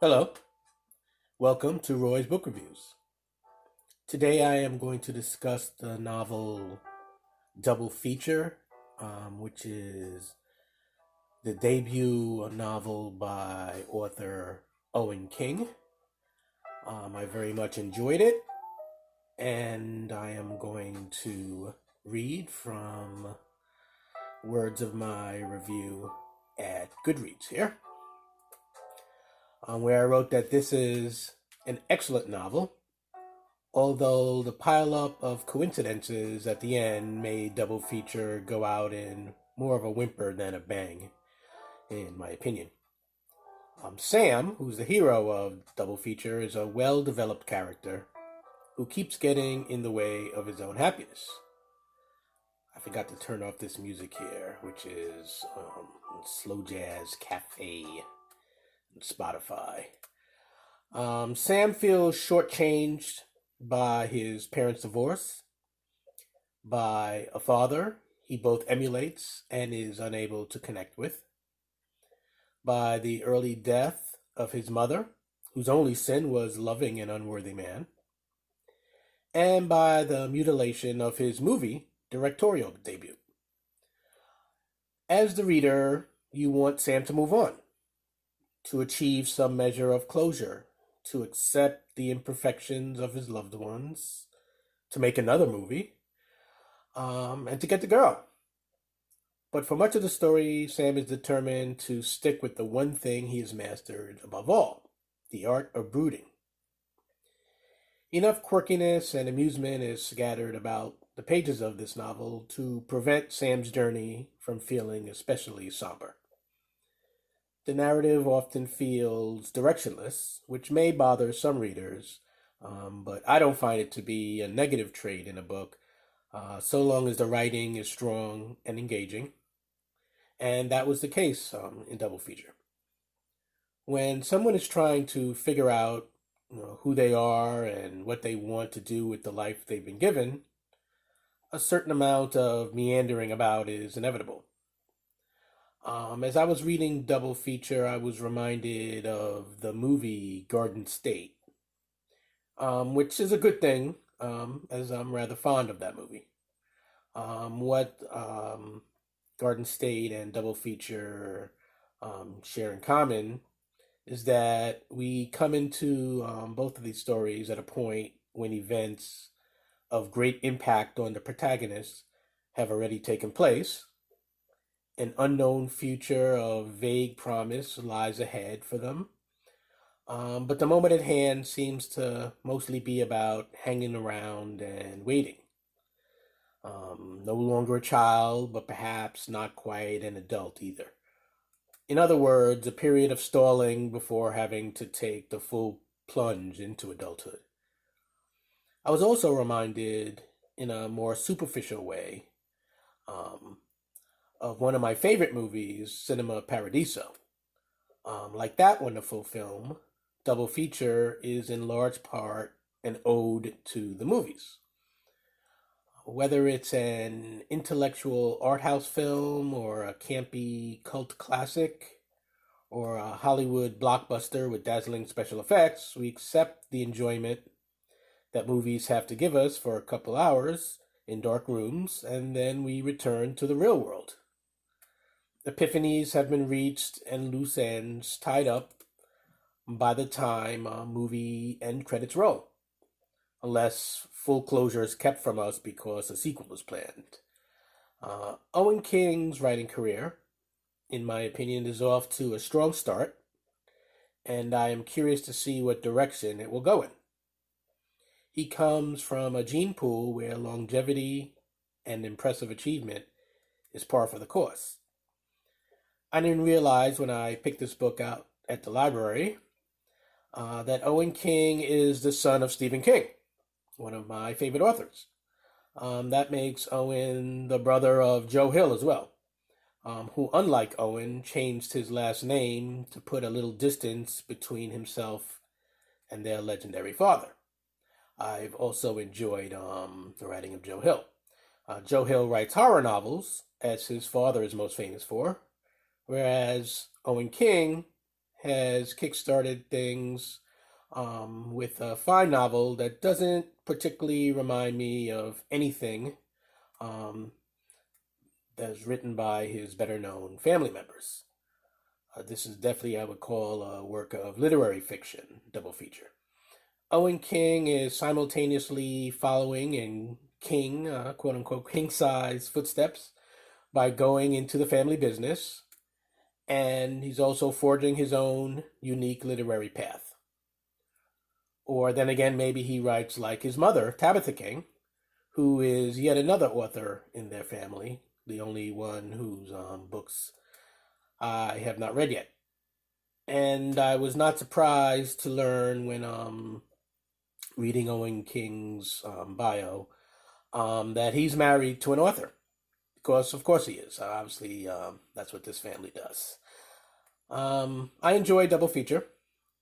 Hello, welcome to Roy's Book Reviews. Today I am going to discuss the novel Double Feature, which is the debut novel by author Owen King. I very much enjoyed it, and I am going to read from words of my review at Goodreads here, where I wrote that this is an excellent novel, although the pileup of coincidences at the end made Double Feature go out in more of a whimper than a bang, in my opinion. Sam, who's the hero of Double Feature, is a well-developed character who keeps getting in the way of his own happiness. I forgot to turn off this music here, which is Slow Jazz Cafe on Spotify. Sam feels shortchanged by his parents' divorce, by a father he both emulates and is unable to connect with, by the early death of his mother, whose only sin was loving an unworthy man, and by the mutilation of his movie directorial debut. As the reader, you want Sam to move on, to achieve some measure of closure, to accept the imperfections of his loved ones, to make another movie, and to get the girl. But for much of the story, Sam is determined to stick with the one thing he has mastered above all, the art of brooding. Enough quirkiness and amusement is scattered about the pages of this novel to prevent Sam's journey from feeling especially somber. The narrative often feels directionless, which may bother some readers, but I don't find it to be a negative trait in a book, so long as the writing is strong and engaging. And that was the case in Double Feature. When someone is trying to figure out who they are and what they want to do with the life they've been given, a certain amount of meandering about is inevitable. As I was reading Double Feature, I was reminded of the movie Garden State, which is a good thing, as I'm rather fond of that movie. What Garden State and Double Feature share in common is that we come into both of these stories at a point when events of great impact on the protagonists have already taken place. An unknown future of vague promise lies ahead for them. But the moment at hand seems to mostly be about hanging around and waiting. No longer a child, but perhaps not quite an adult either. In other words, a period of stalling before having to take the full plunge into adulthood. I was also reminded, in a more superficial way, of one of my favorite movies, Cinema Paradiso. Like that wonderful film, Double Feature is in large part an ode to the movies. Whether it's an intellectual art house film or a campy cult classic or a Hollywood blockbuster with dazzling special effects, we accept the enjoyment that movies have to give us for a couple hours in dark rooms, and then we return to the real world. Epiphanies have been reached and loose ends tied up by the time movie end credits roll, unless full closure is kept from us because a sequel is planned. Owen King's writing career, in my opinion, is off to a strong start, and I am curious to see what direction it will go in. He comes from a gene pool where longevity and impressive achievement is par for the course. I didn't realize when I picked this book out at the library that Owen King is the son of Stephen King, one of my favorite authors. That makes Owen the brother of Joe Hill as well, who, unlike Owen, changed his last name to put a little distance between himself and their legendary father. I've also enjoyed the writing of Joe Hill. Joe Hill writes horror novels, as his father is most famous for, whereas Owen King has kickstarted things with a fine novel that doesn't particularly remind me of anything um, that's written by his better known family members. This is definitely, I would call, a work of literary fiction, double feature. Owen King is simultaneously following in King, quote unquote, king size footsteps by going into the family business, and he's also forging his own unique literary path. Or then again, maybe he writes like his mother, Tabitha King, who is yet another author in their family, the only one whose books I have not read yet. And I was not surprised to learn when reading Owen King's bio that he's married to an author. Because, of course, he is. Obviously, that's what this family does. I enjoy Double Feature,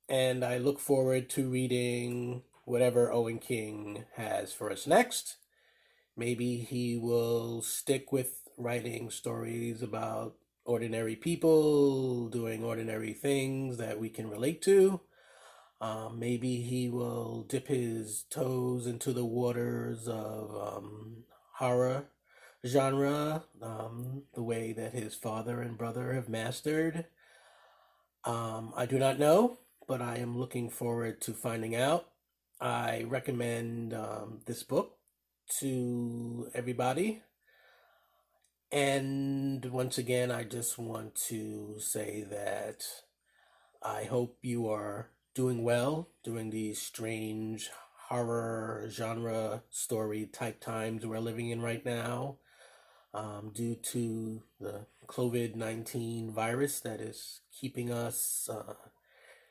and I look forward to reading whatever Owen King has for us next. Maybe he will stick with writing stories about ordinary people doing ordinary things that we can relate to. Maybe he will dip his toes into the waters of horror genre, the way that his father and brother have mastered. I do not know, but I am looking forward to finding out. I recommend this book to everybody. And once again, I just want to say that I hope you are doing well during these strange horror genre story type times we're living in right now, due to the COVID-19 virus that is keeping us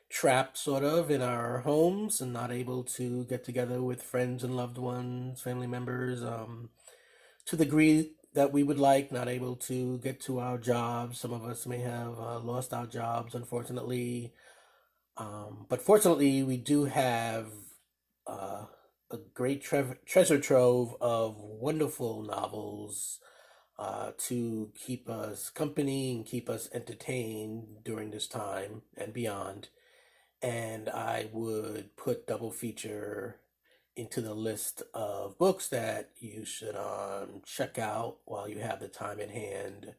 trapped sort of in our homes and not able to get together with friends and loved ones, family members, to the degree that we would like, not able to get to our jobs. Some of us may have lost our jobs, unfortunately. But fortunately, we do have uh, a great treasure trove of wonderful novels to keep us company and keep us entertained during this time and beyond. And I would put Double Feature into the list of books that you should check out while you have the time in hand,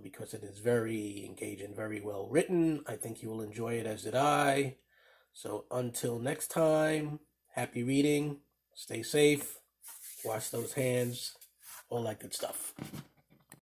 because it is very engaging, very well written. I think you will enjoy it, as did I. So until next time, happy reading, stay safe, wash those hands, all that good stuff.